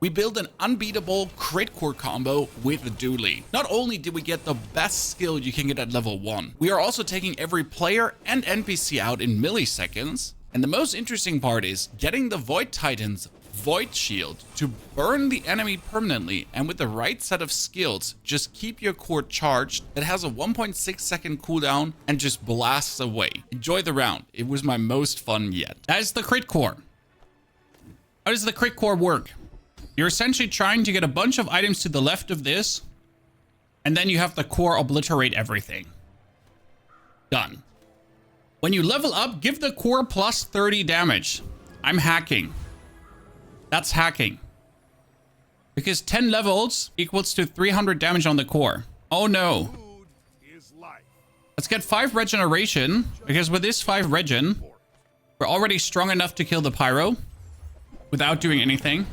We built an unbeatable crit core combo with the Dooley. Not only did we get the best skill you can get at level 1, we are also taking every player and NPC out in milliseconds. And the most interesting part is getting the Void Titan's Void Shield to burn the enemy permanently, and with the right set of skills, just keep your core charged. That has a 1.6 second cooldown and just blasts away. Enjoy the round. It was my most fun yet. That is the crit core. How does the crit core work? You're essentially trying to get a bunch of items to the left of this, and then you have the core obliterate everything. Done. When you level up, give the core plus 30 damage. I'm hacking. That's hacking. Because 10 levels equals to 300 damage on the core. Oh no. Let's get 5 regeneration, because with this 5 regen, we're already strong enough to kill the pyro without doing anything.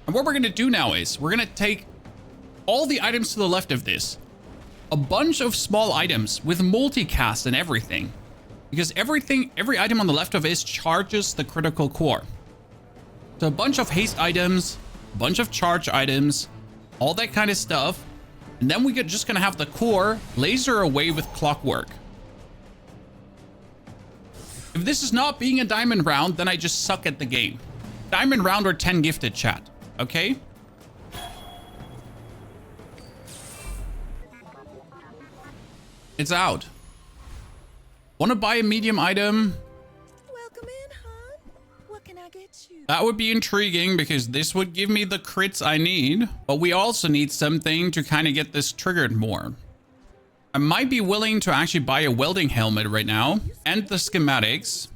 And what we're going to do now is we're going to take all the items to the left of this. A bunch of small items with multicast and everything. Because every item on the left of this charges the critical core. So a bunch of haste items, a bunch of charge items, all that kind of stuff. And then we're just going to have the core laser away with clockwork. If this is not being a diamond round, then I just suck at the game. Diamond round or 10 gifted, chat. Okay? It's out. Want to buy a medium item? Welcome in, hon. What can I get you? That would be intriguing because this would give me the crits I need. But we also need something to kind of get this triggered more. I might be willing to actually buy a welding helmet right now and the schematics.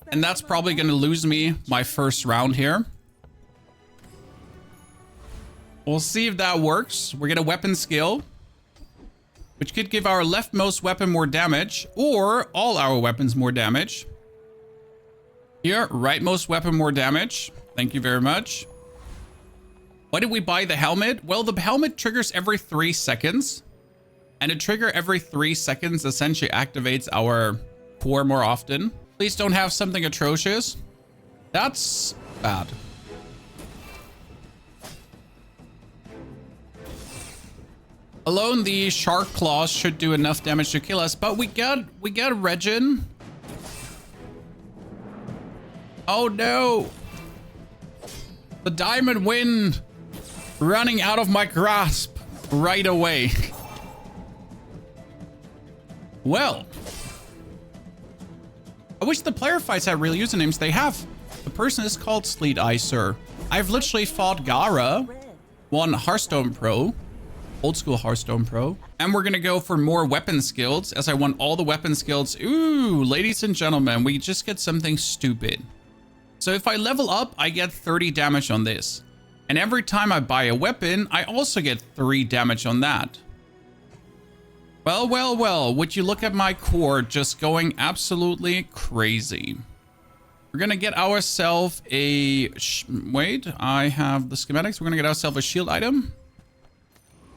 And that's probably going to lose me my first round here. We'll see if that works. We get a weapon skill, which could give our leftmost weapon more damage, or all our weapons more damage. Here, rightmost weapon more damage. Thank you very much. Why did we buy the helmet? Well, the helmet triggers every 3 seconds. And a trigger every 3 seconds essentially activates our core more often. Please don't have something atrocious. That's bad. Alone, the shark claws should do enough damage to kill us, but we got regen. Oh no! The diamond wind running out of my grasp right away. Well, I wish the player fights had real usernames. They have. The person is called Sleet Icer. I've literally fought Gara, won Hearthstone Pro. Old school Hearthstone Pro. And we're going to go for more weapon skills as I want all the weapon skills. Ooh, ladies and gentlemen, we just get something stupid. So if I level up, I get 30 damage on this. And every time I buy a weapon, I also get 3 damage on that. Well, well, well, would you look at my core just going absolutely crazy. We're going to get ourselves a... Wait, I have the schematics. We're going to get ourselves a shield item,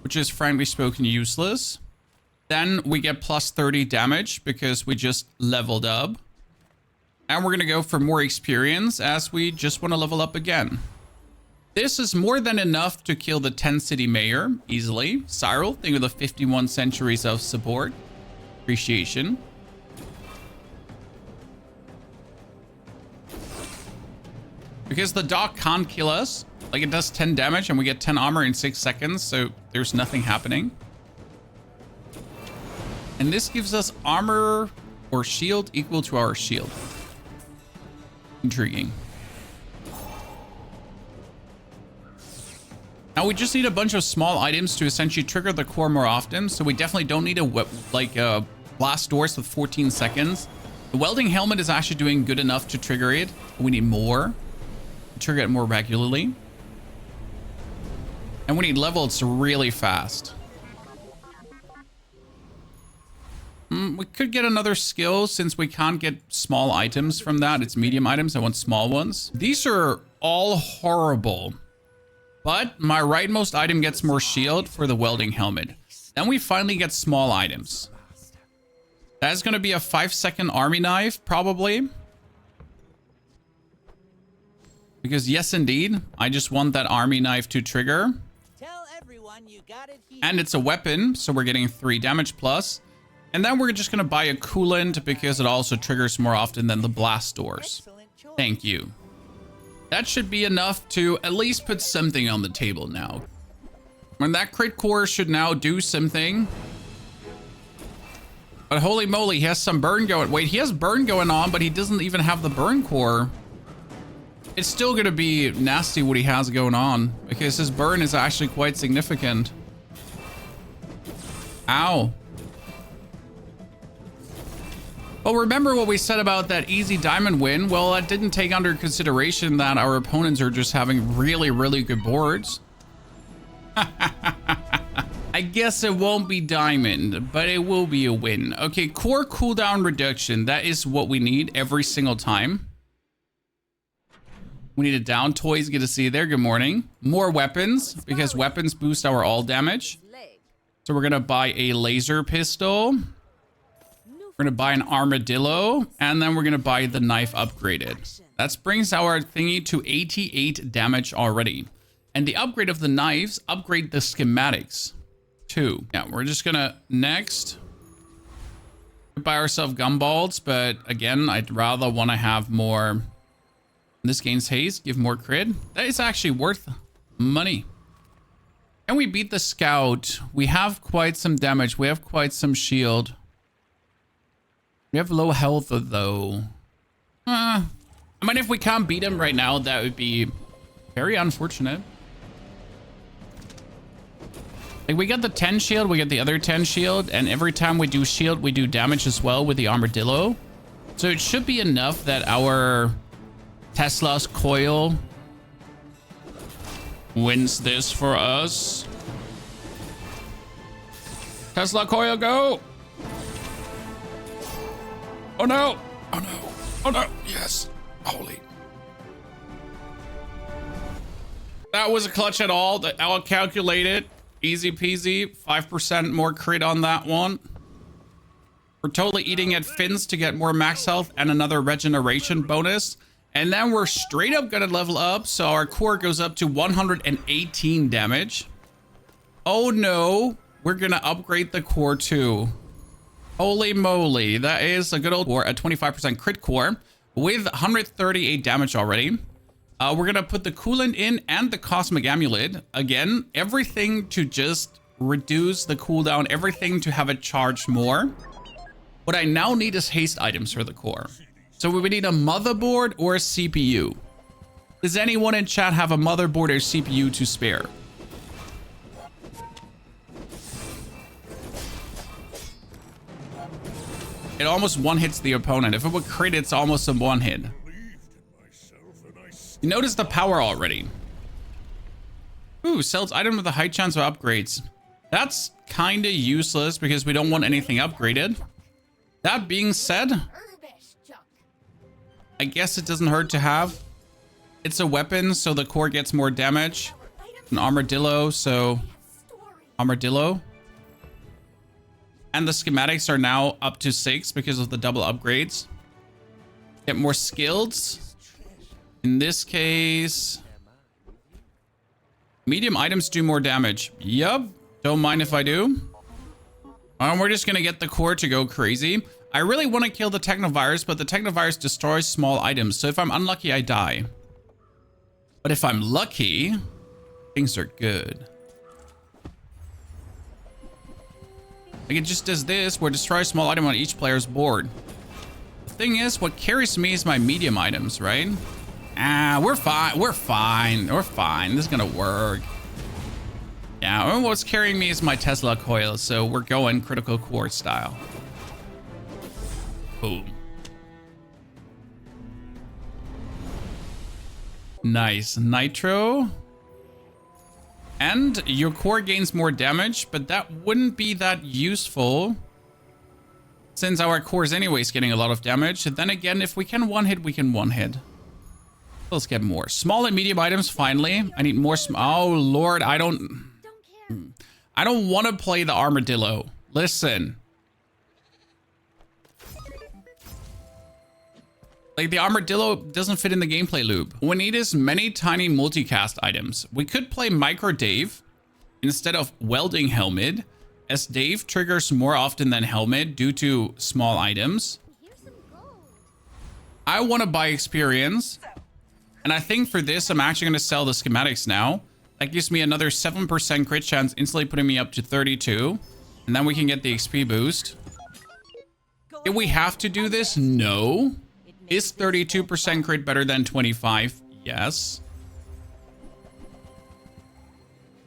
which is frankly spoken useless. Then we get plus 30 damage because we just leveled up. And we're going to go for more experience as we just want to level up again. This is more than enough to kill the 10 city mayor easily. Cyril, thank you for the 51 centuries of support. Appreciation. Because the dock can't kill us. Like, it does 10 damage and we get 10 armor in 6 seconds, so there's nothing happening. And this gives us armor or shield equal to our shield. Intriguing. Now we just need a bunch of small items to essentially trigger the core more often, so we definitely don't need a blast doors with 14 seconds. The welding helmet is actually doing good enough to trigger it. We need more to trigger it more regularly. And we need levels really fast. We could get another skill since we can't get small items from that. It's medium items. I want small ones. These are all horrible. But my rightmost item gets more shield for the welding helmet. Then we finally get small items. That's going to be a 5-second army knife, probably. Because yes, indeed, I just want that army knife to trigger. Tell everyone you got it here. And it's a weapon, so we're getting 3 damage plus. And then we're just going to buy a coolant because it also triggers more often than the blast doors. Excellent choice. Thank you. That should be enough to at least put something on the table now. And that crit core should now do something. But holy moly, he has some burn going. Wait, he has burn going on, but he doesn't even have the burn core. It's still going to be nasty what he has going on because his burn is actually quite significant. Ow. Well, remember what we said about that easy diamond win? Well, that didn't take under consideration that our opponents are just having really, really good boards. I guess it won't be diamond, but it will be a win. Okay, core cooldown reduction. That is what we need every single time. We need a down. Toys, get to see you there. Good morning. More weapons, because weapons boost our all damage. So we're going to buy a laser pistol. We're going to buy an armadillo. And then we're going to buy the knife upgraded. That brings our thingy to 88 damage already. And the upgrade of the knives upgrade the schematics too. Yeah, we're just going to next buy ourselves gumballs. But again, I'd rather want to have more. This gains haste, give more crit. That is actually worth money. And we beat the scout. We have quite some damage. We have quite some shield. We have low health though. I mean, if we can't beat him right now, that would be very unfortunate. Like, we got the 10 shield, we get the other 10 shield, and every time we do shield, we do damage as well with the armadillo. So it should be enough that our Tesla's coil wins this for us. Tesla coil, go! Oh no! Oh no! Oh no! Yes! Holy. That was a clutch at all. I'll calculate it. Easy peasy. 5% more crit on that one. We're totally eating at fins to get more max health and another regeneration bonus. And then we're straight up gonna level up, so our core goes up to 118 damage. Oh no, we're gonna upgrade the core too. Holy moly, that is a good old core, a 25% crit core with 138 damage already. We're gonna put the coolant in and the cosmic amulet. Again, everything to just reduce the cooldown, everything to have it charge more. What I now need is haste items for the core. So we would need a motherboard or a CPU. Does anyone in chat have a motherboard or CPU to spare? It almost one-hits the opponent. If it would crit, it's almost a one-hit. You notice the power already. Ooh, sells item with a high chance of upgrades. That's kind of useless because we don't want anything upgraded. That being said, I guess it doesn't hurt to have. It's a weapon, so the core gets more damage. An armadillo, so armadillo. And the schematics are now up to 6 because of the double upgrades. Get more skills. In this case, medium items do more damage. Yup, don't mind if I do. We're just gonna get the core to go crazy. I really want to kill the technovirus, but the technovirus destroys small items. So if I'm unlucky, I die. But if I'm lucky, things are good. Like, it just does this, where destroy a small item on each player's board. The thing is, what carries me is my medium items, right? We're fine. We're fine. We're fine. This is gonna work. Yeah, and what's carrying me is my Tesla coil, so we're going critical core style. Boom. Nice. Nitro. And your core gains more damage, but that wouldn't be that useful since our core is anyways getting a lot of damage. Then again, if we can one hit, we can one hit. Let's get more. Small and medium items, finally. I need more. Oh, Lord, I don't want to play the armadillo. Listen. Like, the armadillo doesn't fit in the gameplay loop. What we need is many tiny multicast items. We could play Micro Dave instead of Welding Helmet, as Dave triggers more often than Helmet due to small items. I want to buy experience. And I think for this, I'm actually going to sell the schematics now. That gives me another 7% crit chance, instantly putting me up to 32. And then we can get the XP boost. Do we have to do this? No. Is 32% crit better than 25? Yes.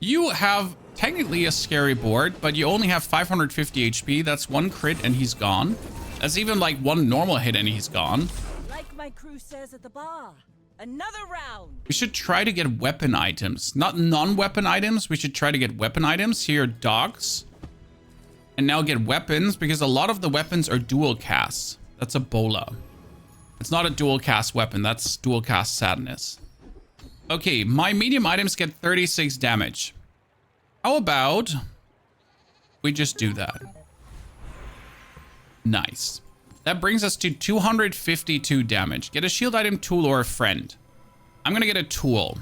You have technically a scary board, but you only have 550 HP. That's one crit and he's gone. That's even like one normal hit and he's gone. Like my crew says at the bar, another round. We should try to get weapon items. Not non-weapon items. We should try to get weapon items. Here, dogs. And now get weapons, because a lot of the weapons are dual casts. That's a bola. It's not a dual cast weapon. That's dual cast sadness. Okay, my medium items get 36 damage. How about we just do that? Nice. That brings us to 252 damage. Get a shield item, tool, or a friend. I'm gonna get a tool.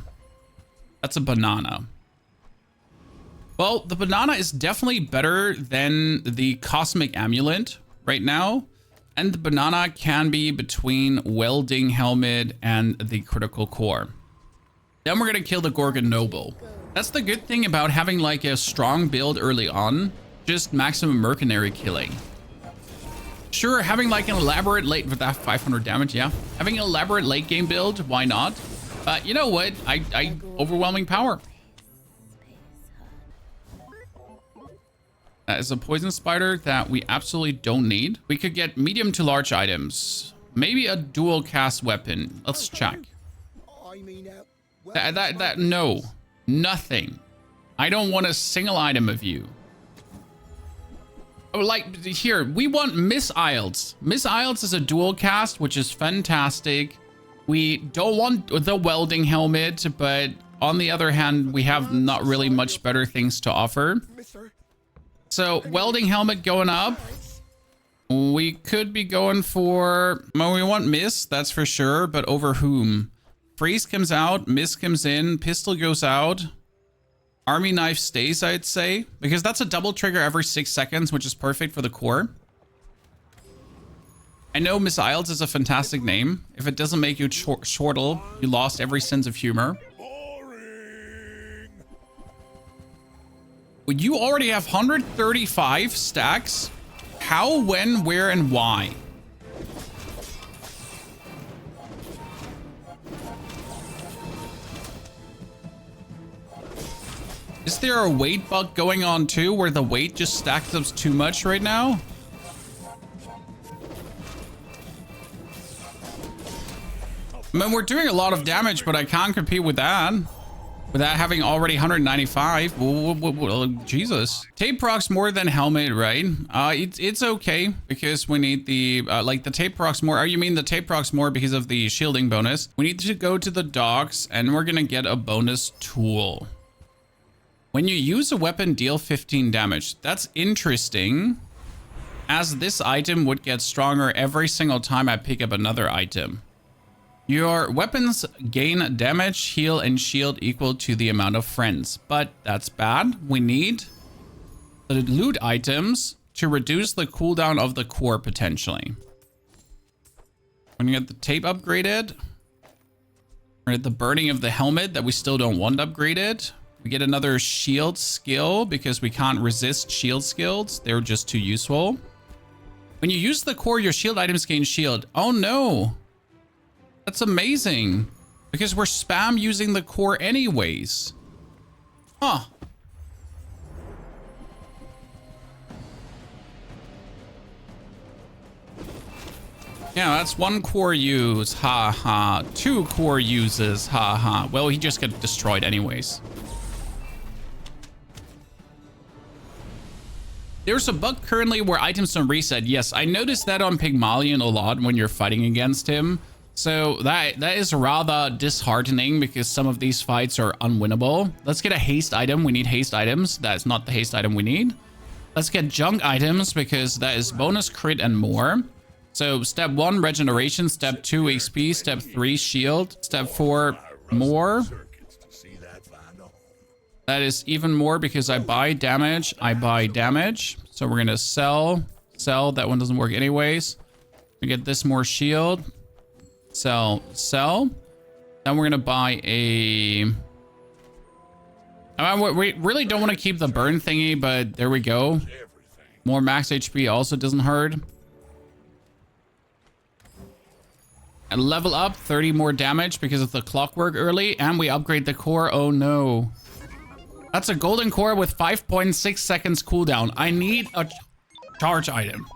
That's a banana. Well, the banana is definitely better than the cosmic amulet right now. And the banana can be between welding helmet and the critical core. Then we're gonna kill the Gorgon Noble. That's the good thing about having like a strong build early on. Just maximum mercenary killing. Sure, having like an elaborate late with that 500 damage, yeah. Having an elaborate late game build, why not? But you know what? I overwhelming power. That is a poison spider that we absolutely don't need. We could get medium to large items. Maybe a dual cast weapon. Let's check. No. Nothing. I don't want a single item of you. Oh, like, here, we want Miss Isles. Miss Isles is a dual cast, which is fantastic. We don't want the welding helmet, but on the other hand, we have not really much better things to offer. So, welding helmet going up. We could be going for... Well, we want Miss, that's for sure, but over whom? Freeze comes out, Miss comes in, pistol goes out. Army knife stays, I'd say, because that's a double trigger every 6 seconds, which is perfect for the core. I know Miss Isles is a fantastic name. If it doesn't make you shortle, you lost every sense of humor. You already have 135 stacks. How, when, where, and why? Is there a weight bug going on too, where the weight just stacks up too much right now? I mean, we're doing a lot of damage, but I can't compete with that. Without having already 195. Jesus. Tape procs more than helmet, right? It's okay, because we need the, like the tape procs more. Oh, you mean the tape procs more because of the shielding bonus? We need to go to the docks, and we're gonna get a bonus tool. When you use a weapon, deal 15 damage. That's interesting, as this item would get stronger every single time I pick up another item. Your weapons gain damage, heal, and shield equal to the amount of friends. But that's bad. We need the loot items to reduce the cooldown of the core potentially. We're gonna get the tape upgraded. We're at the burning of the helmet that we still don't want upgraded. We get another shield skill because we can't resist shield skills. They're just too useful. When you use the core, your shield items gain shield. Oh no. That's amazing, because we're spam using the core anyways. Huh. Yeah, that's one core use. Ha ha. 2 core uses. Ha ha. Well, he just got destroyed anyways. There's a bug currently where items don't reset. Yes, I noticed that on Pygmalion a lot when you're fighting against him. So that is rather disheartening, because some of these fights are unwinnable. Let's get a haste item. We need haste items. That's not the haste item we need. Let's get junk items, because that is bonus crit and more. So step 1, regeneration. Step 2, XP. Step 3, shield. Step 4, more. That is even more because I buy damage. I buy damage. So we're going to sell. Sell. That one doesn't work anyways. We get this more shield. Sell. Sell. Then we're going to buy a... we really don't want to keep the burn thingy, but there we go. More max HP also doesn't hurt. And level up 30 more damage because of the clockwork early. And we upgrade the core. Oh no. That's a golden core with 5.6 seconds cooldown. I need a charge item.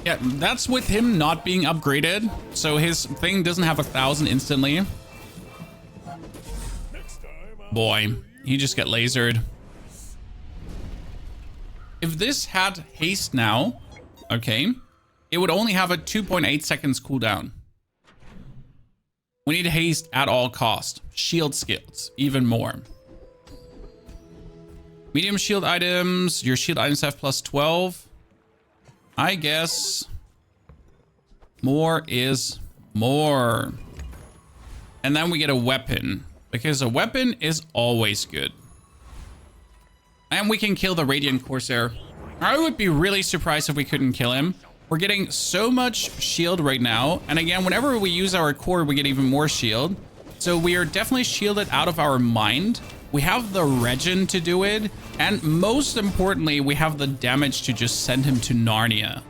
Yeah, that's with him not being upgraded. So his thing doesn't have 1,000 instantly. Boy, he just got lasered. If this had haste now, okay, it would only have a 2.8 seconds cooldown. We need haste at all cost. Shield skills, even more. Medium shield items. Your shield items have plus 12. I guess more is more. And then we get a weapon, because a weapon is always good. And we can kill the Radiant Corsair. I would be really surprised if we couldn't kill him. We're getting so much shield right now. And again, whenever we use our core, we get even more shield. So we are definitely shielded out of our mind. We have the regen to do it. And most importantly, we have the damage to just send him to Narnia.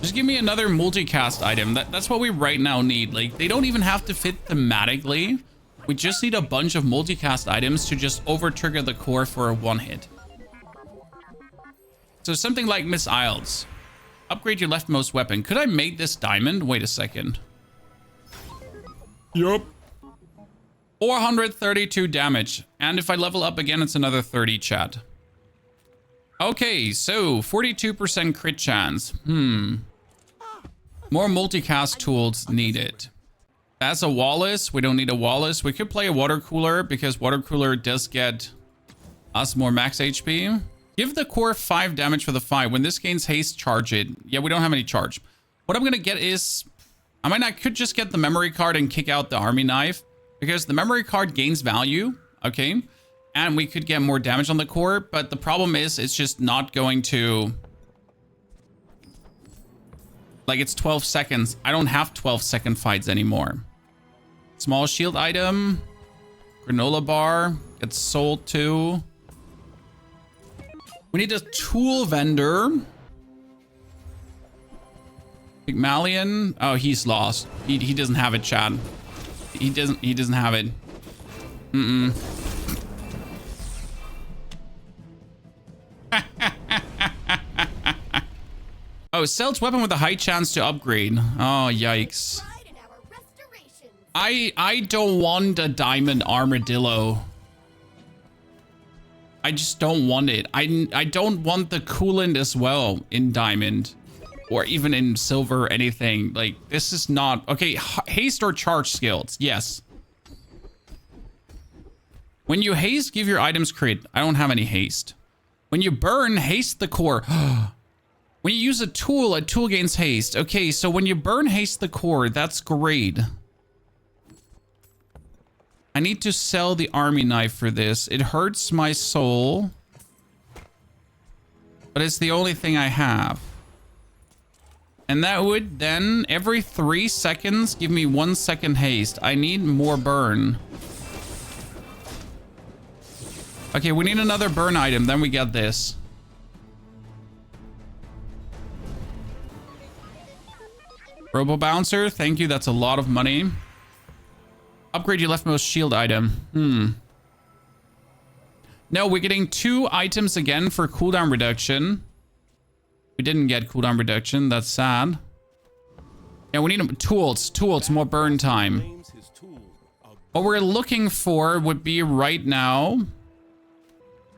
Just give me another multicast item. That's what we right now need. Like, they don't even have to fit thematically. We just need a bunch of multicast items to just over-trigger the core for a one-hit. So something like Miss Isles. Upgrade your leftmost weapon. Could I make this diamond? Wait a second. Yup. 432 damage. And if I level up again, it's another 30, chat. Okay, so 42% crit chance. More multicast tools needed. That's a Wallace. We don't need a Wallace. We could play a water cooler because water cooler does get us more max HP. Give the core 5 damage for the 5. When this gains haste, charge it. Yeah, we don't have any charge. What I'm going to get is... I could just get the memory card and kick out the army knife because the memory card gains value. Okay. And we could get more damage on the core. But the problem is it's just not going to... Like, it's 12 seconds. I don't have 12-second fights anymore. Small shield item. Granola bar. Gets sold too. We need a tool vendor. Pygmalion. Oh, he's lost. He doesn't have it, Chad. He doesn't have it. Oh, sells weapon with a high chance to upgrade. Oh, yikes. I don't want a diamond armadillo. I just don't want it. I don't want the coolant as well in diamond or even in silver or anything. Like, this is not... Okay, haste or charge skills. Yes. When you haste, give your items crit. I don't have any haste. When you burn, haste the core. When you use a tool gains haste. Okay, so when you burn, haste the core. That's great. I need to sell the army knife for this. It hurts my soul. But it's the only thing I have. And that would then, every 3 seconds, give me 1 second haste. I need more burn. Okay, we need another burn item. Then we get this. Robo Bouncer, thank you. That's a lot of money. Upgrade your leftmost shield item. No, we're getting 2 items again for cooldown reduction. We didn't get cooldown reduction. That's sad. Yeah, we need tools. Tools, more burn time. What we're looking for would be right now...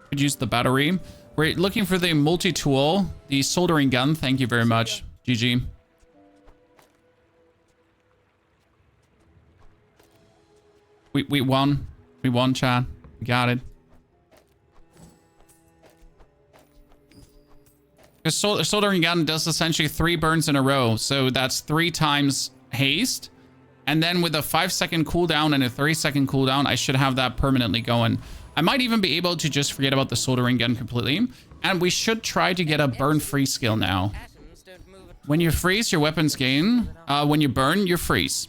Could use the battery. We're looking for the multi-tool. The soldering gun. Thank you very much. GG. We won. We won, chat. We got it. The soldering gun does essentially 3 burns in a row. So that's 3 times haste. And then with a 5-second cooldown and a 30-second cooldown, I should have that permanently going. I might even be able to just forget about the soldering gun completely. And we should try to get a burn free skill now. When you freeze, your weapons gain. When you burn, you freeze.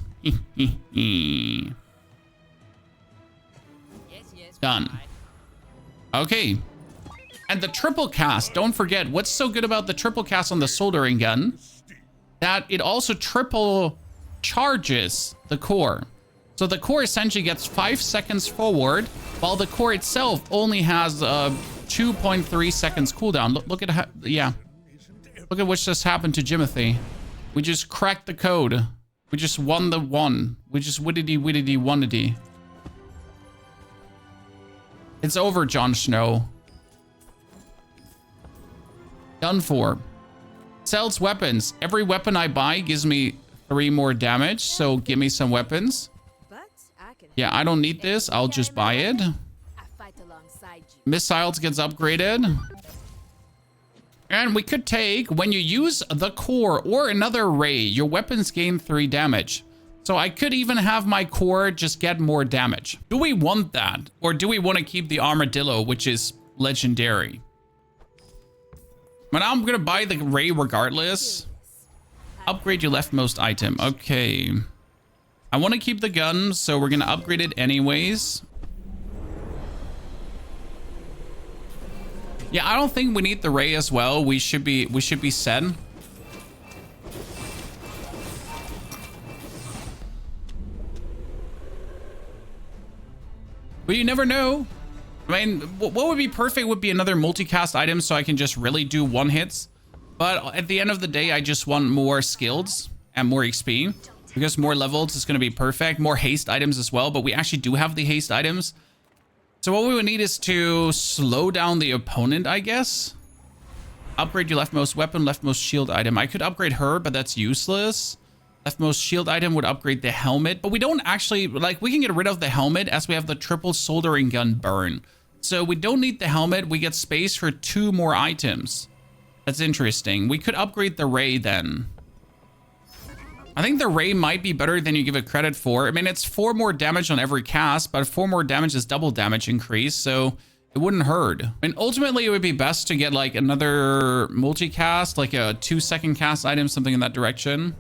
Done. Okay. And the triple cast, don't forget, what's so good about the triple cast on the soldering gun? That it also triple charges the core. So the core essentially gets 5 seconds forward, while the core itself only has 2.3 seconds cooldown. Look at how, yeah. Look at what just happened to Jimothy. We just cracked the code. We just won the one. We just widdity wonnity. It's over, Jon Snow. Done for. Sells weapons. Every weapon I buy gives me 3 more damage, so give me some weapons. Yeah, I don't need this. I'll just buy it. Missiles gets upgraded. And we could take, when you use the core or another ray, your weapons gain 3 damage. So I could even have my core just get more damage. Do we want that? Or do we want to keep the armadillo, which is legendary? But I'm going to buy the ray regardless. Upgrade your leftmost item. Okay. I want to keep the gun, so we're going to upgrade it anyways. Yeah, I don't think we need the ray as well. We should be set. But you never know. I mean, what would be perfect would be another multicast item so I can just really do one hits. But at the end of the day, I just want more skills and more XP. Because more levels is going to be perfect. More haste items as well. But we actually do have the haste items. So what we would need is to slow down the opponent, I guess. Upgrade your leftmost weapon, leftmost shield item. I could upgrade her, but that's useless. Leftmost shield item would upgrade the helmet. But we don't actually, like, we can get rid of the helmet as we have the triple soldering gun burn. So we don't need the helmet. We get space for 2 more items. That's interesting. We could upgrade the ray then. I think the ray might be better than you give it credit for. I mean, it's 4 more damage on every cast, but 4 more damage is double damage increase, so it wouldn't hurt. I mean, ultimately, it would be best to get like another multicast, like a 2-second cast item, something in that direction.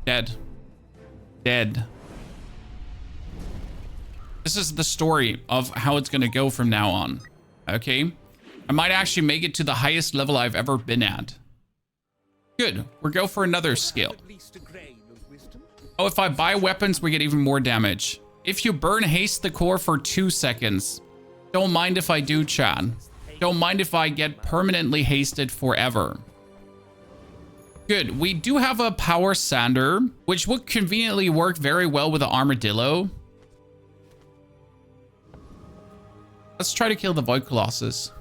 Dead. Dead. This is the story of how it's going to go from now on. Okay? I might actually make it to the highest level I've ever been at. Good. We'll go for another skill. Oh, if I buy weapons, we get even more damage. If you burn haste the core for 2 seconds. Don't mind if I do, Chad. Don't mind if I get permanently hasted forever. Good. We do have a power sander, which would conveniently work very well with the armadillo. Let's try to kill the Void Colossus.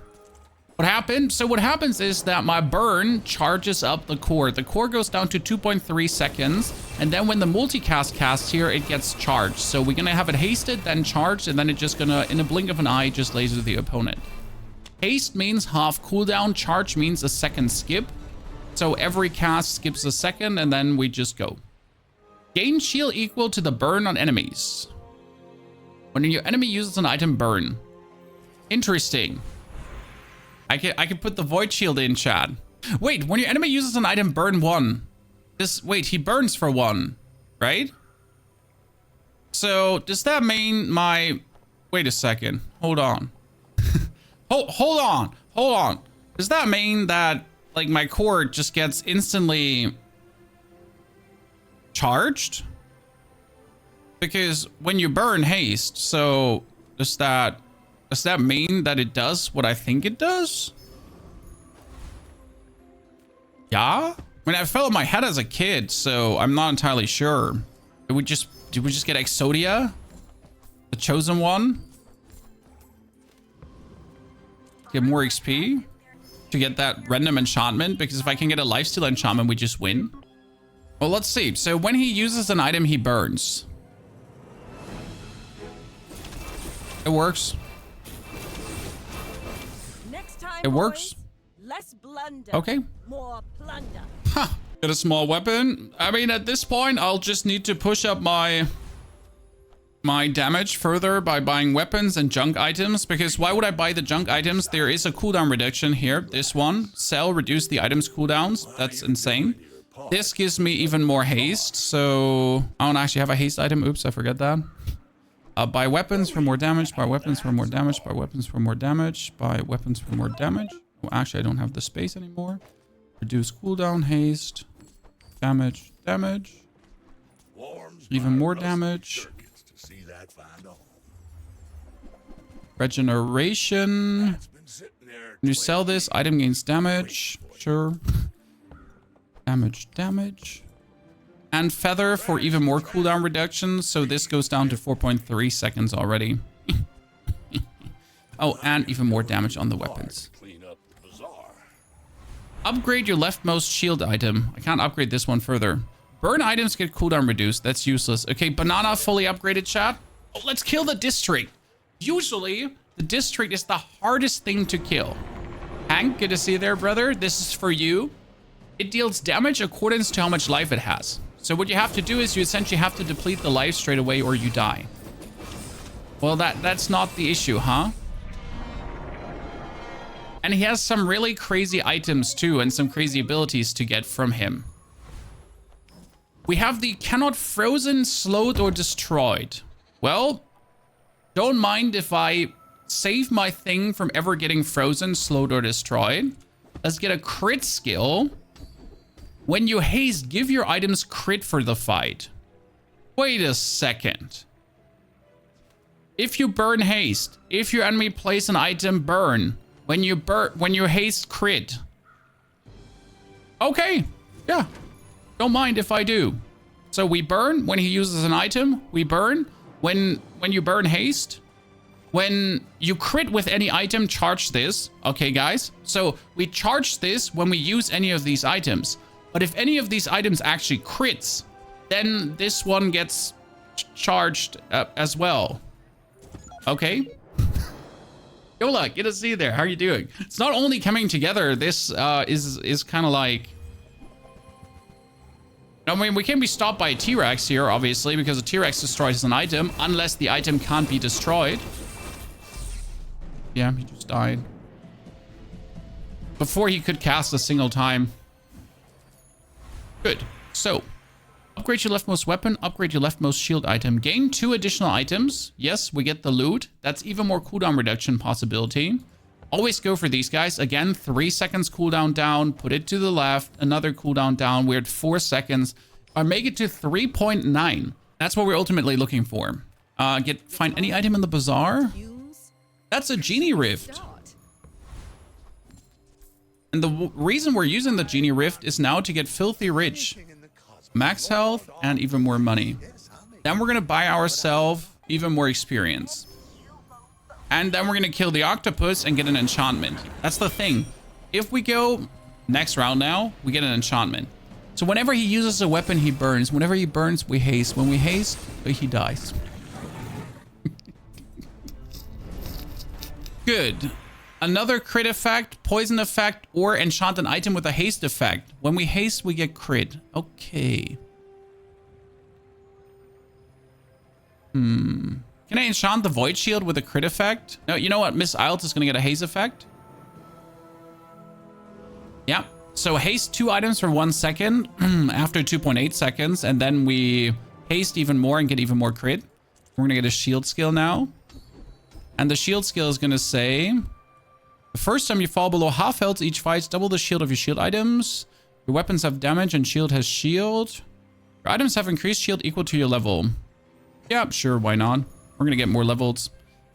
What happened? So what happens is that my burn charges up the core. The core goes down to 2.3 seconds. And then when the multicast casts here, it gets charged. So we're going to have it hasted, then charged, and then it's just going to, in a blink of an eye, just laser the opponent. Haste means half cooldown. Charge means a second skip. So every cast skips a second, and then we just go. Gain shield equal to the burn on enemies. When your enemy uses an item, burn. Interesting. I can put the void shield in, chat. Wait, when your enemy uses an item, burn 1. Wait, he burns for 1, right? So does that mean my? Wait a second. Hold on. hold on. Does that mean that like my core just gets instantly charged? Because when you burn haste, so does that mean that it does what I think it does? Yeah? I mean, I fell on my head as a kid, so I'm not entirely sure. Did we just get Exodia? The chosen one? Get more XP? To get that random enchantment? Because if I can get a lifesteal enchantment, we just win. Well, let's see. So when he uses an item, he burns. It works. Next time, It works. boys, less blunder. Okay. More plunder. Huh. Get a small weapon. I mean, at this point, I'll just need to push up my damage further by buying weapons and junk items, because why would I buy the junk items? There is a cooldown reduction here. This one, sell, reduce the items cooldowns. That's insane. This gives me even more haste, so I don't actually have a haste item. Oops, I forgot that. Buy weapons for more damage, buy weapons for more damage, buy weapons for more damage, buy weapons for more damage. Oh, actually, I don't have the space anymore. Reduce cooldown, haste, damage, even more damage. Regeneration. When you sell this, item gains damage. Sure. Damage. And feather for even more cooldown reduction. So this goes down to 4.3 seconds already. Oh, and even more damage on the weapons. Upgrade your leftmost shield item. I can't upgrade this one further. Burn items get cooldown reduced. That's useless. Okay, banana fully upgraded, chat. Oh, let's kill the district. Usually, the district is the hardest thing to kill. Hank, good to see you there, brother. This is for you. It deals damage according to how much life it has. So what you have to do is you essentially have to deplete the life straight away or you die. Well, that's not the issue, huh? And he has some really crazy items too and some crazy abilities to get from him. We have the cannot frozen, slowed, or destroyed. Well, don't mind if I save my thing from ever getting frozen, slowed, or destroyed. Let's get a crit skill. When you haste, give your items crit for the fight. Wait a second. If you burn haste, if your enemy place an item, burn. When you haste, crit. Okay, yeah. Don't mind if I do. So we burn when he uses an item. We burn when you burn haste. When you crit with any item, charge this. Okay, guys. So we charge this when we use any of these items. But if any of these items actually crits, then this one gets charged as well. Okay. Yola, good to see you there. How are you doing? It's not only coming together. This is kind of like... I mean, we can be stopped by a T-Rex here, obviously, because a T-Rex destroys an item, unless the item can't be destroyed. Yeah, he just died. Before he could cast a single time. Good. So, upgrade your leftmost weapon, upgrade your leftmost shield item. Gain 2 additional items. Yes, we get the loot. That's even more cooldown reduction possibility. Always go for these guys. Again, 3 seconds cooldown down. Put it to the left. Another cooldown down. We're at 4 seconds. Or make it to 3.9. That's what we're ultimately looking for. Find any item in the bazaar. That's a genie rift. And the reason we're using the genie rift is now to get filthy rich. Max health and even more money. Then we're going to buy ourselves even more experience. And then we're going to kill the octopus and get an enchantment. That's the thing. If we go next round now, we get an enchantment. So whenever he uses a weapon, he burns. Whenever he burns, we haste. When we haste, he dies. Good. Another crit effect, poison effect, or enchant an item with a haste effect. When we haste, we get crit. Okay. Can I enchant the void shield with a crit effect? No, you know what? Miss Ilt is going to get a haste effect. Yeah. So haste 2 items for 1 second after 2.8 seconds. And then we haste even more and get even more crit. We're going to get a shield skill now. And the shield skill is going to say... The first time you fall below half health each fight, double the shield of your shield items. Your weapons have damage and shield has shield. Your items have increased shield equal to your level. Yeah, sure, why not? We're going to get more levels.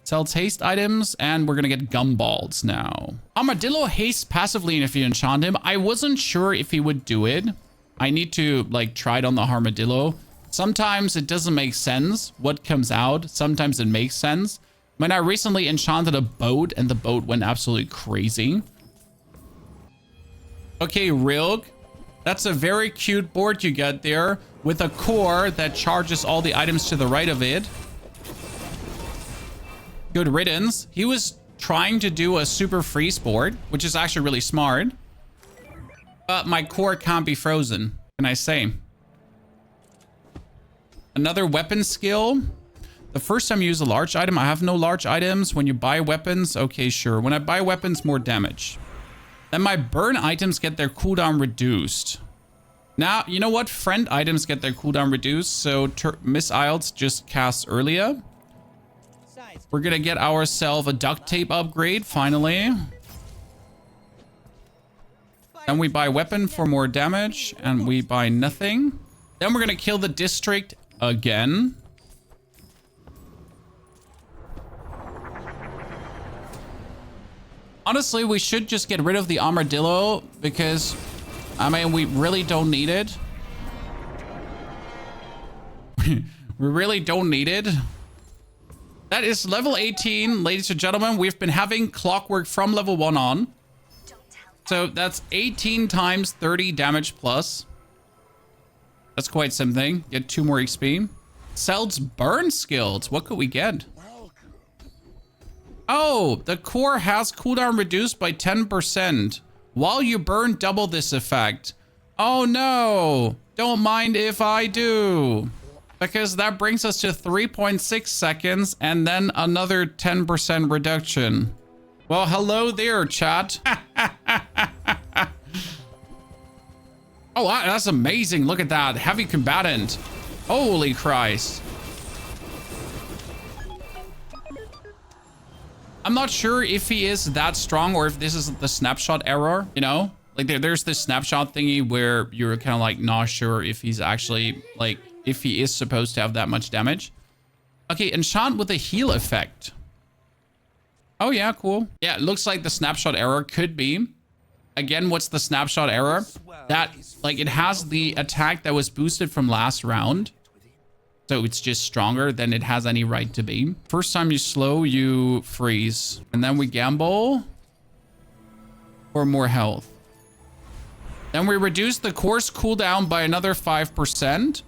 Sells haste items, and we're going to get gumballs now. Armadillo haste passively if you enchant him. I wasn't sure if he would do it. I need to, like, try it on the armadillo. Sometimes it doesn't make sense what comes out. Sometimes it makes sense. When I recently enchanted a boat, and the boat went absolutely crazy. Okay, Rilg. That's a very cute board you get there with a core that charges all the items to the right of it. Good riddance. He was trying to do a super freeze board, which is actually really smart. But my core can't be frozen, can I say? Another weapon skill. The first time you use a large item, I have no large items. When you buy weapons, okay, sure. When I buy weapons, more damage. Then my burn items get their cooldown reduced. Now, you know what? Friend items get their cooldown reduced, so missiles just cast earlier. We're gonna get ourselves a duct tape upgrade, finally. Then we buy weapon for more damage, and we buy nothing. Then we're gonna kill the district again. Honestly, we should just get rid of the armadillo because, I mean, we really don't need it. We really don't need it. That is level 18, ladies and gentlemen. We've been having clockwork from level 1 on. So that's 18 times 30 damage plus. That's quite something. Get 2 more XP. Sells burn skills. What could we get? Oh, the core has cooldown reduced by 10%. While you burn, double this effect. Oh no, don't mind if I do. Because that brings us to 3.6 seconds and then another 10% reduction. Well, hello there, chat. Oh, wow, that's amazing. Look at that. Heavy combatant. Holy Christ. I'm not sure if he is that strong or if this is the snapshot error, you know? Like there's this snapshot thingy where you're kind of like not sure if he's actually like, if he is supposed to have that much damage. Okay, enchant with a heal effect. Oh yeah, cool. Yeah, it looks like the snapshot error could be. Again, what's the snapshot error? That, like, it has the attack that was boosted from last round. So it's just stronger than it has any right to be. First time you slow, you freeze. And then we gamble for more health. Then we reduce the course cooldown by another 5%.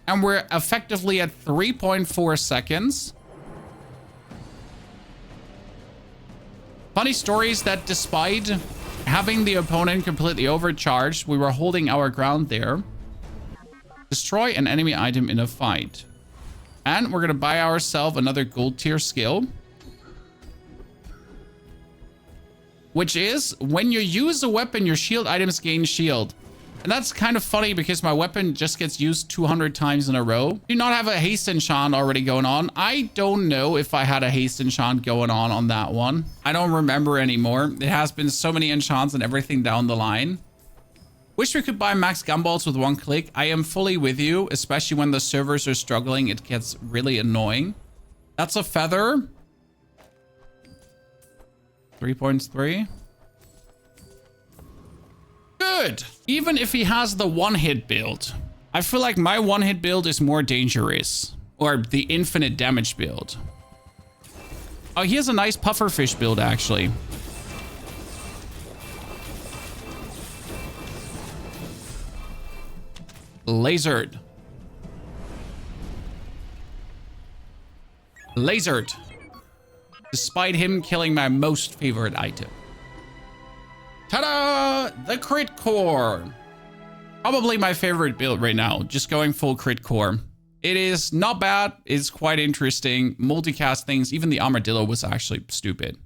And we're effectively at 3.4 seconds. Funny story is that despite having the opponent completely overcharged, we were holding our ground there. Destroy an enemy item in a fight. And we're going to buy ourselves another gold tier skill. Which is, when you use a weapon, your shield items gain shield. And that's kind of funny because my weapon just gets used 200 times in a row. Do not have a haste enchant already going on. I don't know if I had a haste enchant going on that one. I don't remember anymore. It has been so many enchants and everything down the line. Wish we could buy max gumballs with 1 click. I am fully with you, especially when the servers are struggling. It gets really annoying. That's a feather. 3.3. Good. Even if he has the one-hit build, I feel like my one-hit build is more dangerous. Or the infinite damage build. Oh, he has a nice pufferfish build, actually. Lasered. Lasered. Despite him killing my most favorite item. Ta-da! The crit core. Probably my favorite build right now. Just going full crit core. It is not bad. It's quite interesting. Multicast things. Even the armadillo was actually stupid.